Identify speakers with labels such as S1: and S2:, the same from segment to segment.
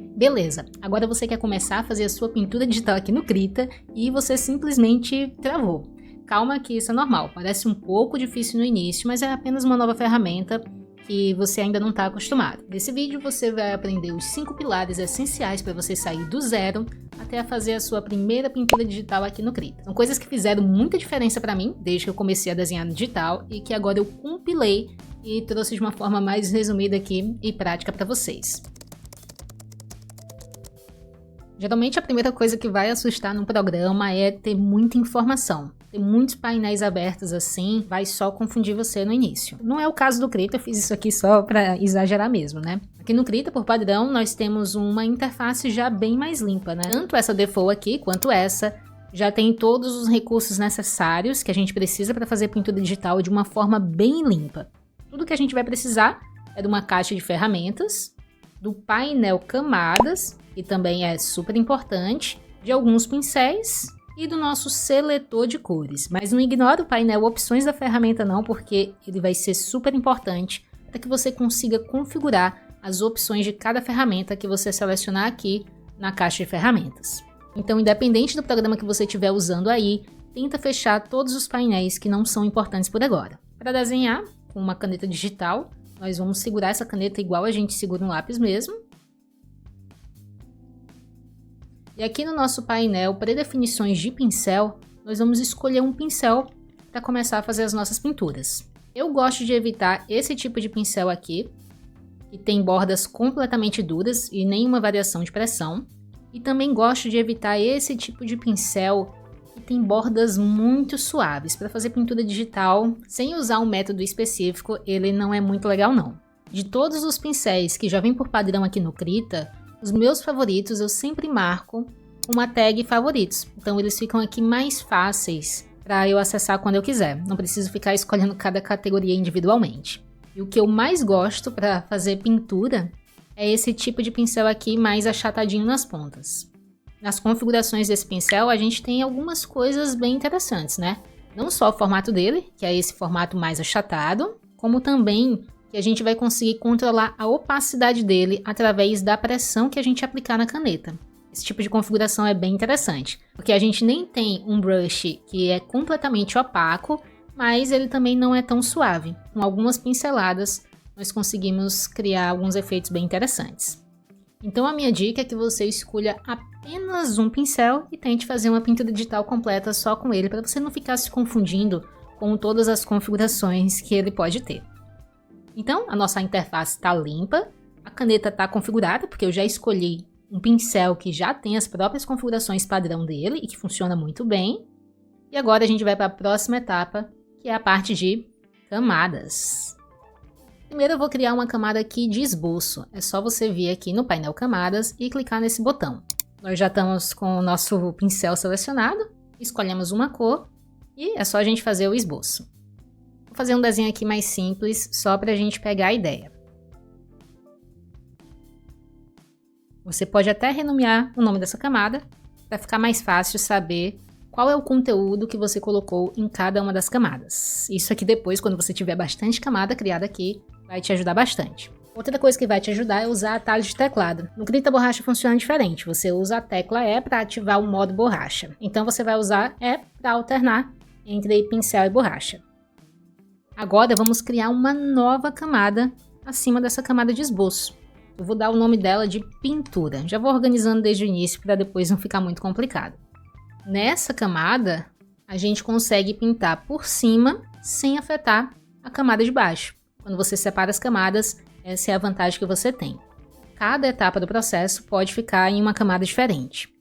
S1: Beleza, agora você quer começar a fazer a sua pintura digital aqui no Krita e você simplesmente travou. Calma que isso é normal, parece um pouco difícil no início, mas é apenas uma nova ferramenta que você ainda não está acostumado. Nesse vídeo você vai aprender os 5 pilares essenciais para você sair do zero até a fazer a sua primeira pintura digital aqui no Krita. São coisas que fizeram muita diferença para mim desde que eu comecei a desenhar no digital e que agora eu compilei e trouxe de uma forma mais resumida aqui e prática para vocês. Geralmente a primeira coisa que vai assustar num programa é ter muita informação. Ter muitos painéis abertos assim vai só confundir você no início. Não é o caso do Krita, eu fiz isso aqui só para exagerar mesmo, né? Aqui no Krita, por padrão, nós temos uma interface já bem mais limpa, né? Tanto essa default aqui quanto essa já tem todos os recursos necessários que a gente precisa para fazer pintura digital de uma forma bem limpa. Tudo que a gente vai precisar é de uma caixa de ferramentas, do painel camadas, que também é super importante, de alguns pincéis e do nosso seletor de cores. Mas não ignore o painel opções da ferramenta não, porque ele vai ser super importante para que você consiga configurar as opções de cada ferramenta que você selecionar aqui na caixa de ferramentas. Então, independente do programa que você estiver usando aí, tenta fechar todos os painéis que não são importantes por agora. Para desenhar com uma caneta digital, nós vamos segurar essa caneta igual a gente segura um lápis mesmo. E aqui no nosso painel predefinições de pincel, nós vamos escolher um pincel para começar a fazer as nossas pinturas. Eu gosto de evitar esse tipo de pincel aqui, que tem bordas completamente duras e nenhuma variação de pressão. E também gosto de evitar esse tipo de pincel que tem bordas muito suaves. Para fazer pintura digital, sem usar um método específico, ele não é muito legal não. De todos os pincéis que já vem por padrão aqui no Krita, os meus favoritos eu sempre marco uma tag favoritos. Então eles ficam aqui mais fáceis para eu acessar quando eu quiser. Não preciso ficar escolhendo cada categoria individualmente. E o que eu mais gosto para fazer pintura é esse tipo de pincel aqui mais achatadinho nas pontas. Nas configurações desse pincel a gente tem algumas coisas bem interessantes, né? Não só o formato dele, que é esse formato mais achatado, como também que a gente vai conseguir controlar a opacidade dele através da pressão que a gente aplicar na caneta. Esse tipo de configuração é bem interessante, porque a gente nem tem um brush que é completamente opaco, mas ele também não é tão suave. Com algumas pinceladas, nós conseguimos criar alguns efeitos bem interessantes. Então a minha dica é que você escolha apenas um pincel e tente fazer uma pintura digital completa só com ele, para você não ficar se confundindo com todas as configurações que ele pode ter. Então, a nossa interface está limpa, a caneta está configurada, porque eu já escolhi um pincel que já tem as próprias configurações padrão dele e que funciona muito bem. E agora a gente vai para a próxima etapa, que é a parte de camadas. Primeiro eu vou criar uma camada aqui de esboço. É só você vir aqui no painel camadas e clicar nesse botão. Nós já estamos com o nosso pincel selecionado, escolhemos uma cor e é só a gente fazer o esboço. Vou fazer um desenho aqui mais simples, só para a gente pegar a ideia. Você pode até renomear o nome dessa camada, para ficar mais fácil saber qual é o conteúdo que você colocou em cada uma das camadas. Isso aqui depois, quando você tiver bastante camada criada aqui, vai te ajudar bastante. Outra coisa que vai te ajudar é usar atalhos de teclado. No Krita Borracha funciona diferente, você usa a tecla E para ativar o modo borracha. Então você vai usar E para alternar entre pincel e borracha. Agora vamos criar uma nova camada acima dessa camada de esboço. Eu vou dar o nome dela de pintura. Já vou organizando desde o início para depois não ficar muito complicado. Nessa camada, a gente consegue pintar por cima sem afetar a camada de baixo. Quando você separa as camadas, essa é a vantagem que você tem. Cada etapa do processo pode ficar em uma camada diferente.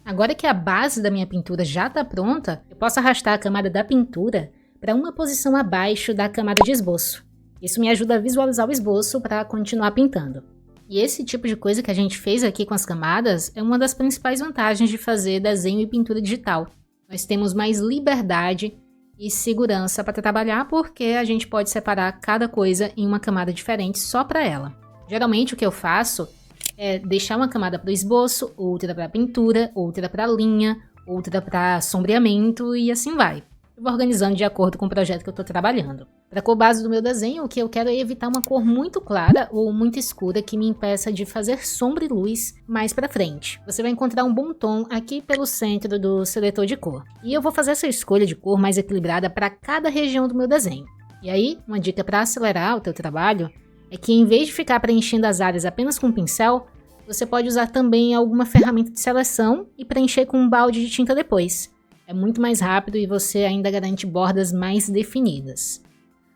S1: Agora que a base da minha pintura já está pronta, eu posso arrastar a camada da pintura para uma posição abaixo da camada de esboço. Isso me ajuda a visualizar o esboço para continuar pintando. E esse tipo de coisa que a gente fez aqui com as camadas é uma das principais vantagens de fazer desenho e pintura digital. Nós temos mais liberdade e segurança para trabalhar porque a gente pode separar cada coisa em uma camada diferente só para ela. Geralmente o que eu faço é deixar uma camada para o esboço, outra para pintura, outra para linha, outra para sombreamento e assim vai. e vou organizando de acordo com o projeto que eu estou trabalhando. Para a cor base do meu desenho, o que eu quero é evitar uma cor muito clara ou muito escura que me impeça de fazer sombra e luz mais para frente. Você vai encontrar um bom tom aqui pelo centro do seletor de cor. E eu vou fazer essa escolha de cor mais equilibrada para cada região do meu desenho. E aí, uma dica para acelerar o teu trabalho é que em vez de ficar preenchendo as áreas apenas com um pincel, você pode usar também alguma ferramenta de seleção e preencher com um balde de tinta depois. É muito mais rápido e você ainda garante bordas mais definidas.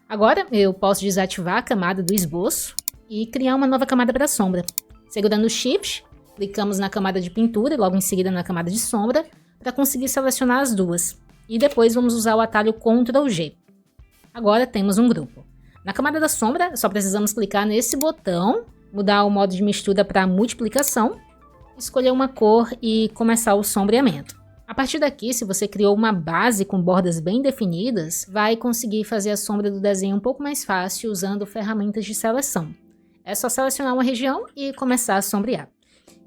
S1: Agora eu posso desativar a camada do esboço e criar uma nova camada para a sombra. Segurando o Shift, clicamos na camada de pintura e logo em seguida na camada de sombra para conseguir selecionar as duas. E depois vamos usar o atalho Ctrl G. Agora temos um grupo. Na camada da sombra só precisamos clicar nesse botão, mudar o modo de mistura para multiplicação, escolher uma cor e começar o sombreamento. A partir daqui, se você criou uma base com bordas bem definidas, vai conseguir fazer a sombra do desenho um pouco mais fácil usando ferramentas de seleção. É só selecionar uma região e começar a sombrear.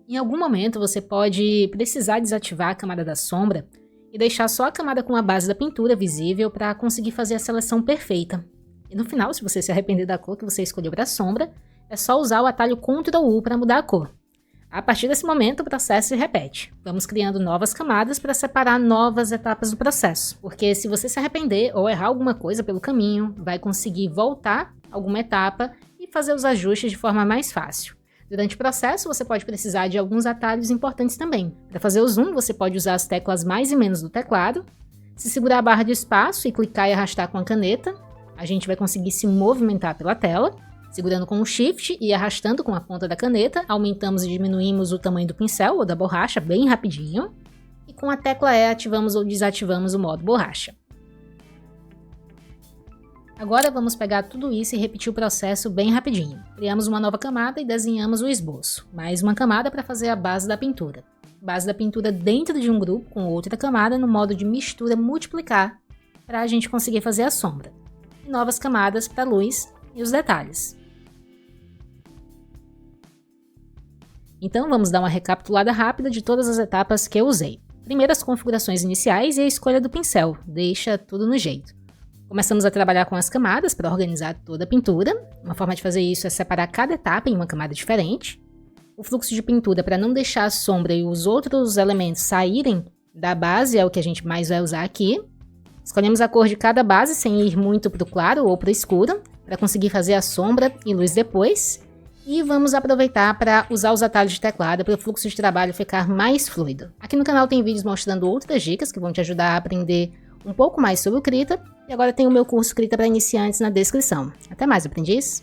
S1: Em algum momento você pode precisar desativar a camada da sombra e deixar só a camada com a base da pintura visível para conseguir fazer a seleção perfeita. E no final, se você se arrepender da cor que você escolheu para a sombra, é só usar o atalho Ctrl U para mudar a cor. A partir desse momento, o processo se repete. Vamos criando novas camadas para separar novas etapas do processo. Porque se você se arrepender ou errar alguma coisa pelo caminho, vai conseguir voltar alguma etapa e fazer os ajustes de forma mais fácil. Durante o processo, você pode precisar de alguns atalhos importantes também. Para fazer o zoom, você pode usar as teclas mais e menos do teclado. Se segurar a barra de espaço e clicar e arrastar com a caneta, a gente vai conseguir se movimentar pela tela. Segurando com o Shift e arrastando com a ponta da caneta, aumentamos e diminuímos o tamanho do pincel ou da borracha bem rapidinho. E com a tecla E ativamos ou desativamos o modo borracha. Agora vamos pegar tudo isso e repetir o processo bem rapidinho. Criamos uma nova camada e desenhamos o esboço. Mais uma camada para fazer a base da pintura. Base da pintura dentro de um grupo com outra camada no modo de mistura multiplicar, para a gente conseguir fazer a sombra. E novas camadas para a luz e os detalhes. Então vamos dar uma recapitulada rápida de todas as etapas que eu usei. Primeiro as configurações iniciais e a escolha do pincel, deixa tudo no jeito. Começamos a trabalhar com as camadas para organizar toda a pintura. Uma forma de fazer isso é separar cada etapa em uma camada diferente. O fluxo de pintura para não deixar a sombra e os outros elementos saírem da base é o que a gente mais vai usar aqui. Escolhemos a cor de cada base sem ir muito para o claro ou para o escuro, para conseguir fazer a sombra e luz depois. E vamos aproveitar para usar os atalhos de teclado para o fluxo de trabalho ficar mais fluido. Aqui no canal tem vídeos mostrando outras dicas que vão te ajudar a aprender um pouco mais sobre o Krita. E agora tem o meu curso Krita para iniciantes na descrição. Até mais, aprendiz!